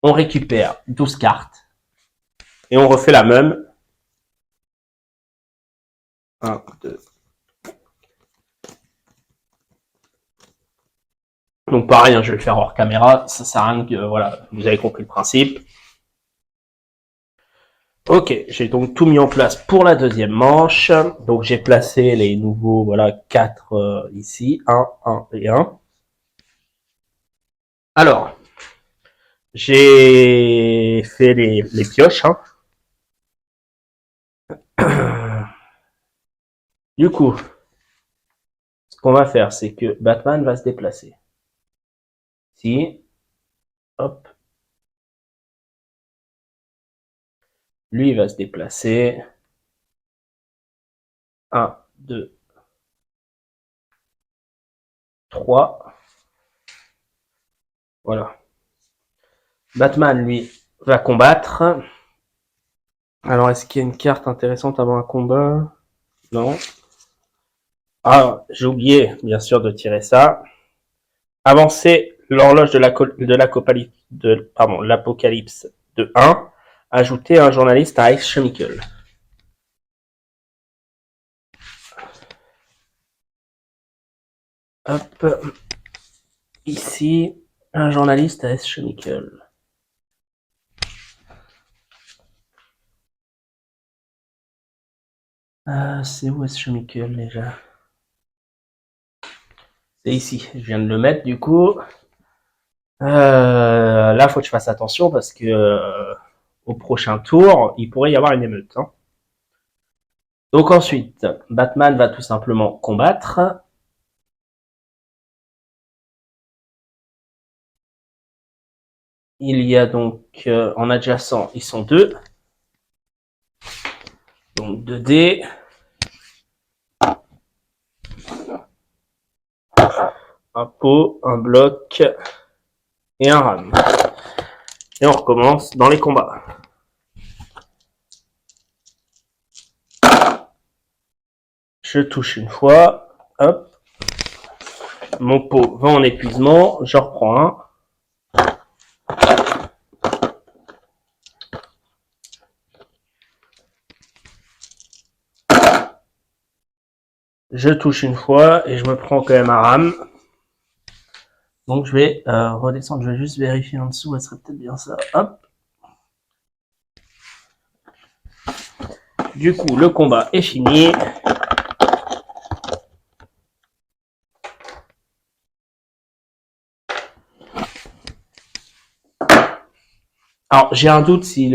S1: On récupère 12 cartes. Et on refait la même. 1, 2. Donc pareil, hein, je vais le faire hors caméra. Ça sert à rien que, voilà, vous avez compris le principe. Ok, j'ai donc tout mis en place pour la deuxième manche. Donc j'ai placé les nouveaux, voilà, 4 ici. 1 et 1. Alors, j'ai fait les pioches. Hein. Du coup, ce qu'on va faire, c'est que Batman va se déplacer. Ici, hop. Lui, il va se déplacer. 1, 2, 3. Voilà. Batman, lui, va combattre. Alors, est-ce qu'il y a une carte intéressante avant un combat? Non. Ah, j'ai oublié, bien sûr, de tirer ça. Avancer l'horloge de l'apocalypse de 1. Ajouter un journaliste à Ice Chemical. Hop. Ici, un journaliste à Ice Chemical. C'est où Ice Chemical déjà? C'est ici. Je viens de le mettre du coup. Là, faut que je fasse attention parce que au prochain tour, il pourrait y avoir une émeute. Hein. Donc ensuite, Batman va tout simplement combattre. Il y a donc en adjacent, ils sont 2. Donc 2 dés. Un pot, un bloc et un ram. Et on recommence dans les combats. Je touche une fois. Hop. Mon pot va en épuisement. Je reprends un. Je touche une fois et je me prends quand même un ram. Donc je vais redescendre, je vais juste vérifier en dessous, elle serait peut-être bien ça. Hop. Du coup, le combat est fini. Alors j'ai un doute si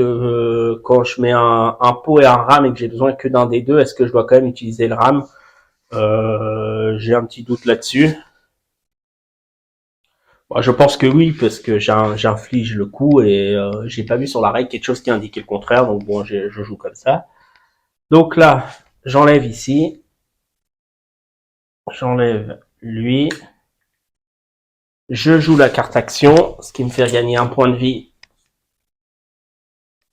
S1: quand je mets un pot et un ram et que j'ai besoin que d'un des deux, est-ce que je dois quand même utiliser le ram? J'ai un petit doute là-dessus. Bon, je pense que oui, parce que j'inflige le coup et j'ai pas vu sur la règle quelque chose qui indiquait le contraire, donc bon, je joue comme ça. Donc là, j'enlève ici. J'enlève lui. Je joue la carte action, ce qui me fait gagner un point de vie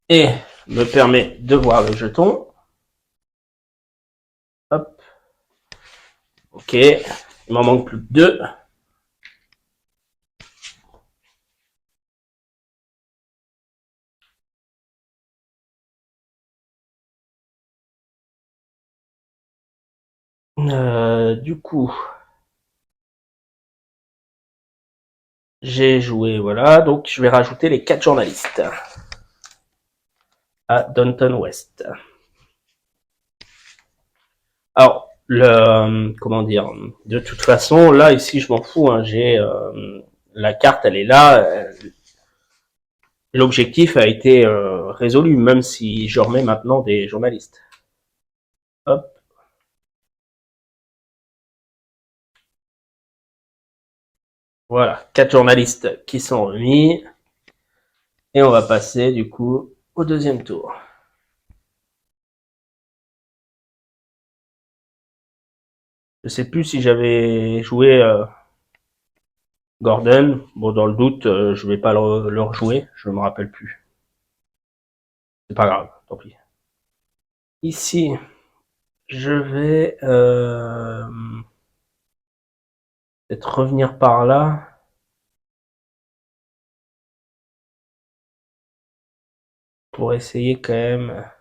S1: et me permet de voir le jeton. Hop. Ok. Il m'en manque plus que 2. Du coup, j'ai joué, voilà. Donc, je vais rajouter les 4 journalistes à Downton West. Alors, comment dire, de toute façon, là, ici, je m'en fous, hein, j'ai, la carte, elle est là, l'objectif a été résolu, même si je remets maintenant des journalistes. Hop. Voilà, 4 journalistes qui sont remis. Et on va passer, du coup, au deuxième tour. Je sais plus si j'avais joué Gordon. Bon, dans le doute, je vais pas le rejouer. Je me rappelle plus. C'est pas grave, tant pis. Ici, je vais peut-être revenir par là. Pour essayer quand même.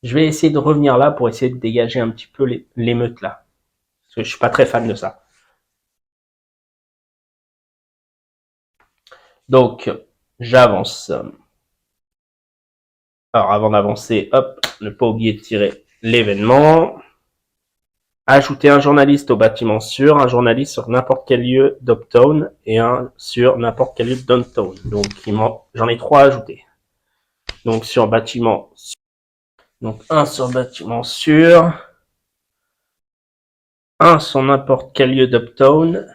S1: Je vais essayer de revenir là pour essayer de dégager un petit peu l'émeute là. Parce que je suis pas très fan de ça. Donc, j'avance. Alors, avant d'avancer, hop, ne pas oublier de tirer l'événement. Ajouter un journaliste au bâtiment sûr, un journaliste sur n'importe quel lieu d'Uptown et un sur n'importe quel lieu de Downtown. Donc, j'en ai 3 à ajouter. Donc, sur bâtiment, donc un sur bâtiment sûr, un sur n'importe quel lieu d'Uptown.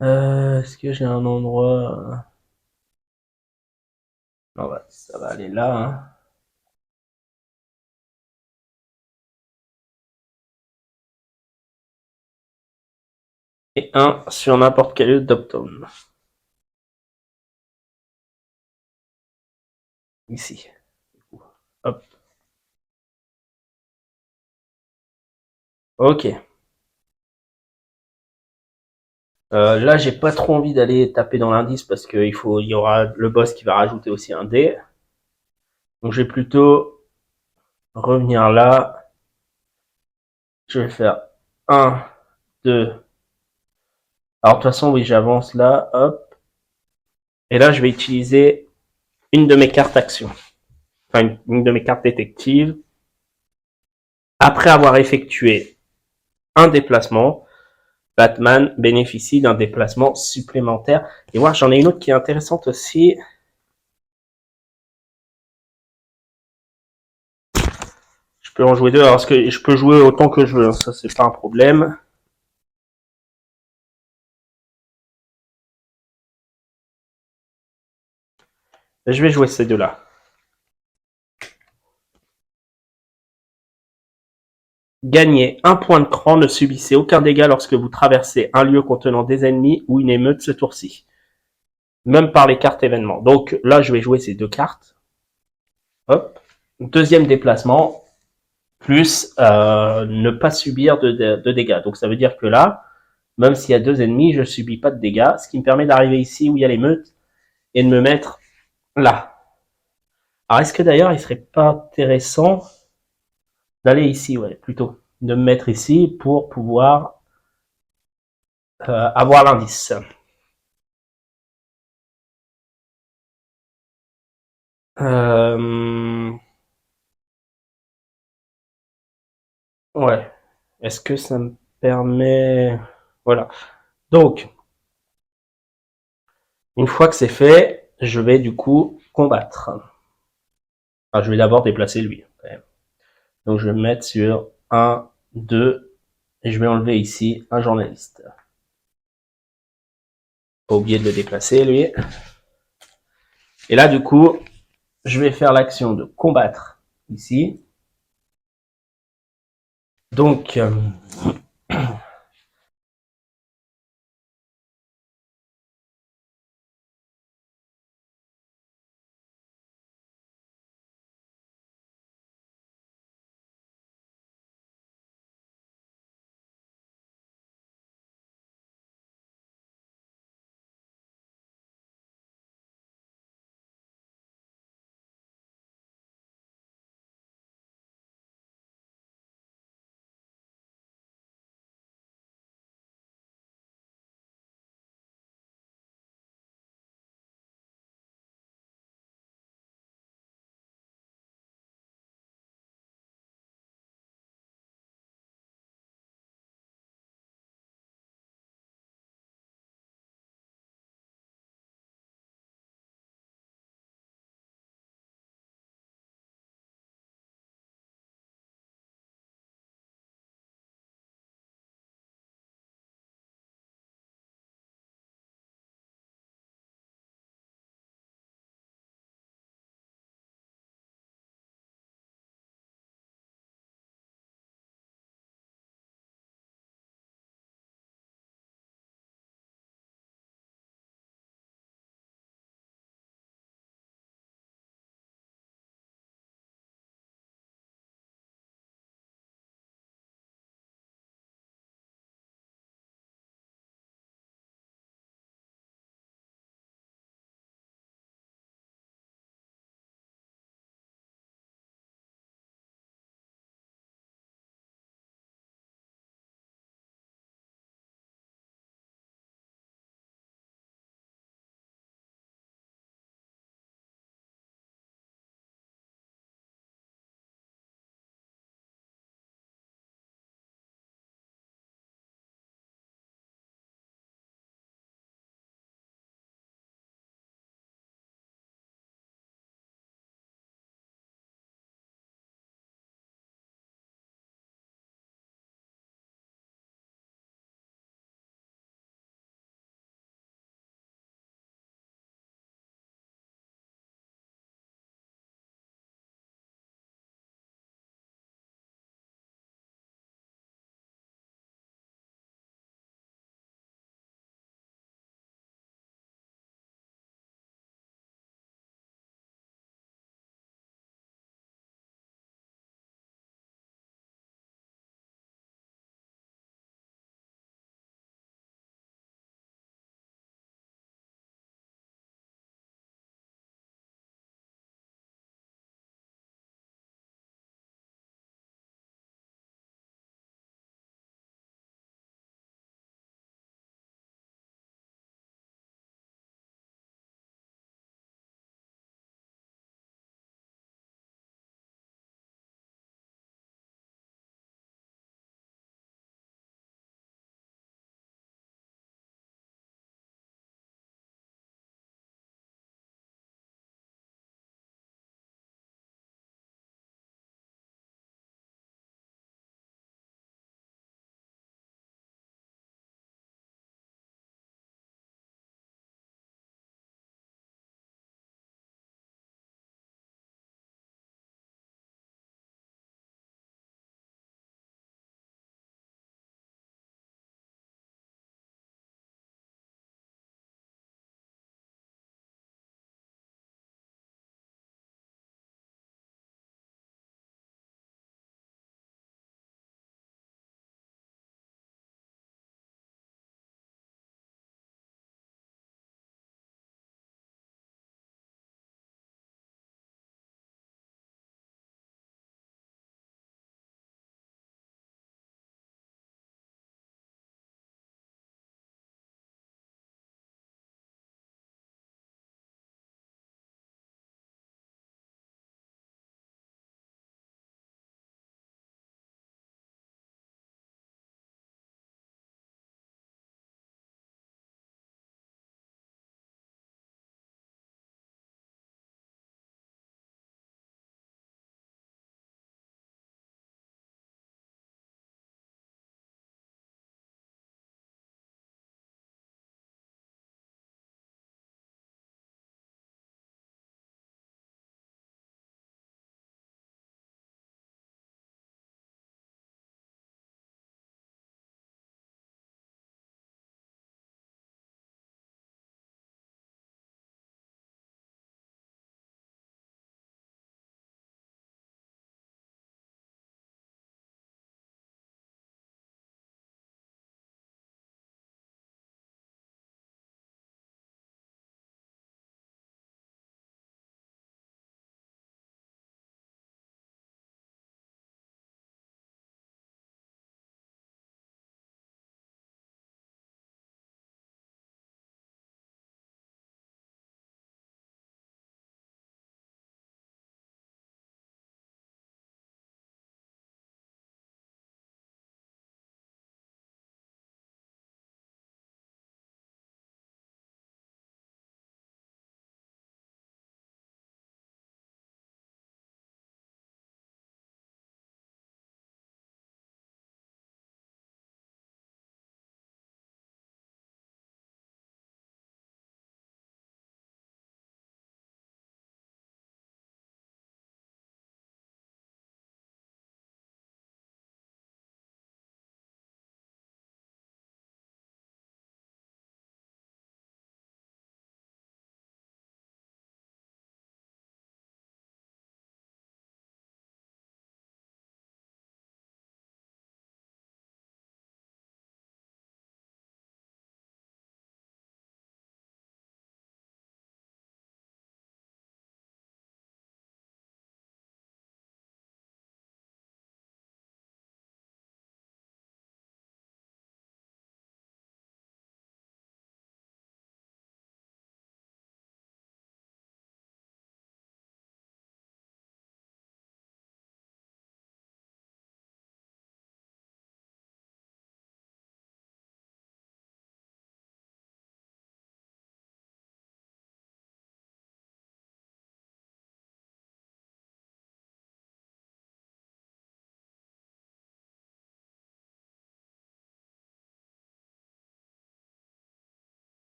S1: Est-ce que j'ai un endroit? Non, bah, ça va aller là. Hein. Et un sur n'importe quel lieu d'Uptown. Ici. Hop. Ok. Là, j'ai pas trop envie d'aller taper dans l'indice parce qu'il y aura le boss qui va rajouter aussi un dé. Donc, je vais plutôt revenir là. Je vais faire 1, 2. Alors, de toute façon, oui, j'avance là. Hop. Et là, je vais utiliser une de mes cartes actions. Enfin, une de mes cartes détectives. Après avoir effectué un déplacement, Batman bénéficie d'un déplacement supplémentaire. Et moi, j'en ai une autre qui est intéressante aussi. Je peux en jouer deux, alors que je peux jouer autant que je veux, ça c'est pas un problème. Je vais jouer ces deux-là. Gagnez un point de cran, ne subissez aucun dégât lorsque vous traversez un lieu contenant des ennemis ou une émeute ce tour-ci. Même par les cartes événements. Donc là, je vais jouer ces deux cartes. Hop. Deuxième déplacement, plus ne pas subir de dégâts. Donc ça veut dire que là, même s'il y a deux ennemis, je subis pas de dégâts, ce qui me permet d'arriver ici où il y a l'émeute et de me mettre là. Alors est-ce que d'ailleurs il serait pas intéressant d'aller ici, ouais, plutôt, de me mettre ici pour pouvoir avoir l'indice. Euh, ouais. Est-ce que ça me permet... Voilà. Donc, une fois que c'est fait, je vais du coup combattre. Enfin, je vais d'abord déplacer lui. Quand même. Donc, je vais me mettre sur 1, 2, et je vais enlever ici un journaliste. Pas oublier de le déplacer, lui. Et là, du coup, je vais faire l'action de combattre ici. Donc,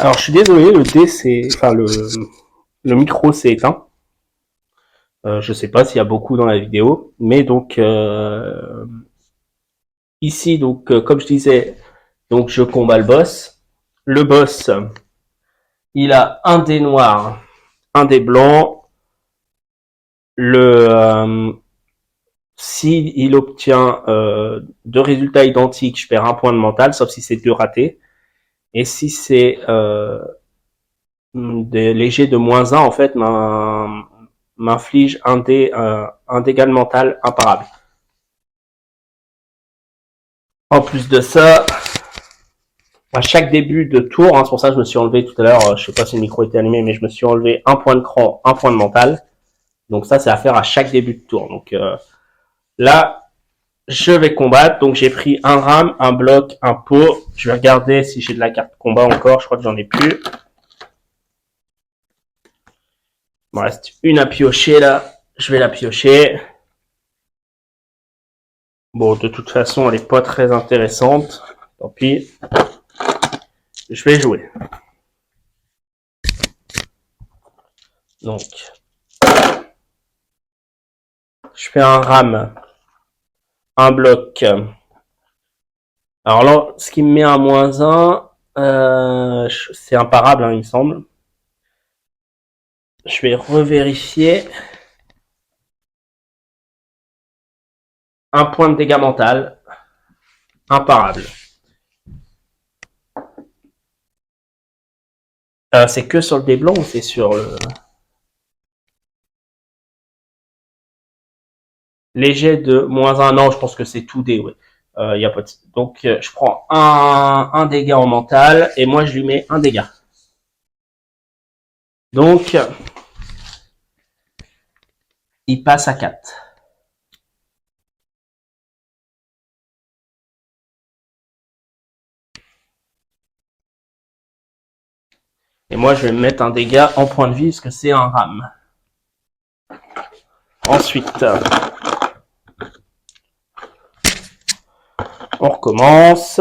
S1: Alors je suis désolé, le micro s'est éteint. Je sais pas s'il y a beaucoup dans la vidéo, mais donc ici donc comme je disais, donc je combats le boss. Le boss, il a un dé noir, un dé blanc. Si il obtient deux résultats identiques, je perds un point de mental, sauf si c'est deux ratés. Et si c'est des légers de -1, en fait, m'inflige un dégât mental imparable. En plus de ça, à chaque début de tour, c'est pour ça que je me suis enlevé tout à l'heure, je sais pas si le micro était allumé, mais je me suis enlevé un point de cran, un point de mental. Donc ça, c'est à faire à chaque début de tour. Donc là, je vais combattre. Donc j'ai pris un ram, un bloc, un pot. Je vais regarder si j'ai de la carte combat encore. Je crois que j'en ai plus. Il me reste une à piocher là. Je vais la piocher. Bon, de toute façon, elle est pas très intéressante. Tant pis. Je vais jouer. Donc, je fais un ram, un bloc. Alors là, ce qui me met un -1, c'est imparable, il me semble. Je vais revérifier. Un point de dégâts mental. Imparable. C'est que sur le dé blanc ou c'est sur le... Léger de -1, non, je pense que c'est tout dé, ouais. Y a pas de... Donc, je prends un dégât en mental, et moi, je lui mets un dégât. Donc, il passe à 4. Et moi, je vais mettre un dégât en point de vie, parce que c'est un ram. Ensuite, on recommence.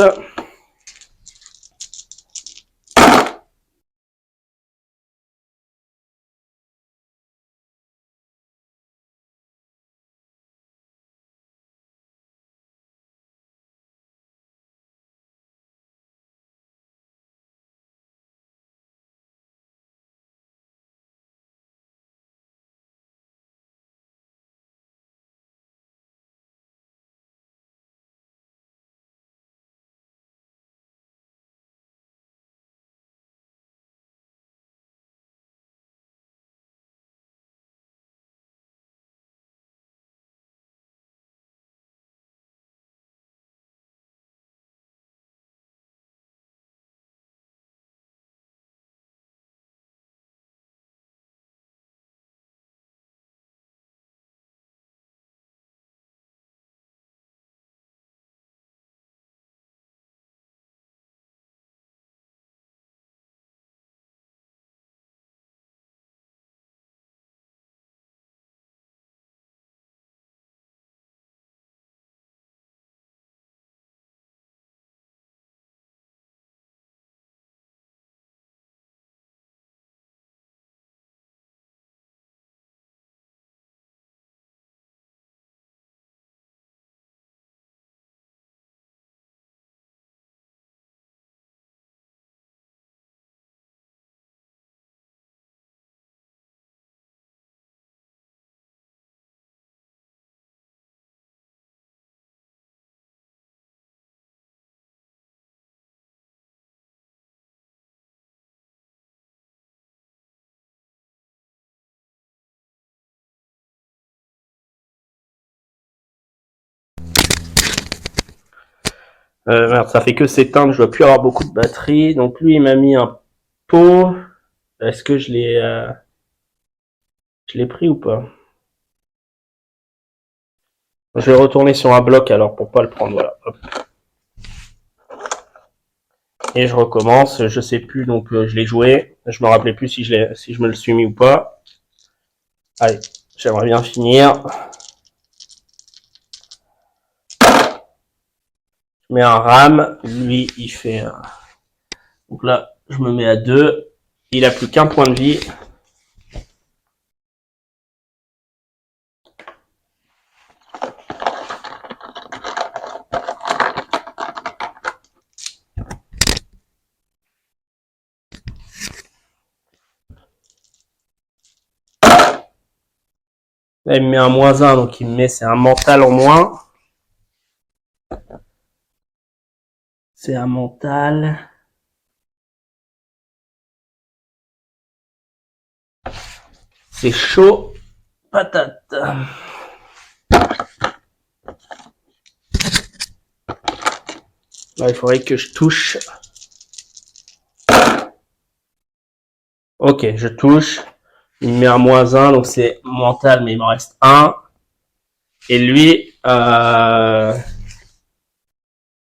S1: Merde, ça fait que s'éteindre, je dois plus avoir beaucoup de batterie. Donc lui, il m'a mis un pot. Est-ce que je l'ai pris ou pas? Je vais retourner sur un bloc alors pour pas le prendre, voilà. Hop. Et je recommence, je sais plus, donc je l'ai joué. Je me rappelais plus si je me le suis mis ou pas. Allez, j'aimerais bien finir. Je mets un ram, lui il fait... Donc là, Je me mets à 2. Il a plus qu'un point de vie. Là, il me met un -1, donc il me met, c'est un mental en moins. C'est un mental. C'est chaud. Patate. Là, il faudrait que je touche. Ok, je touche. Il me met un -1, donc c'est mental, mais il me reste 1. Et lui,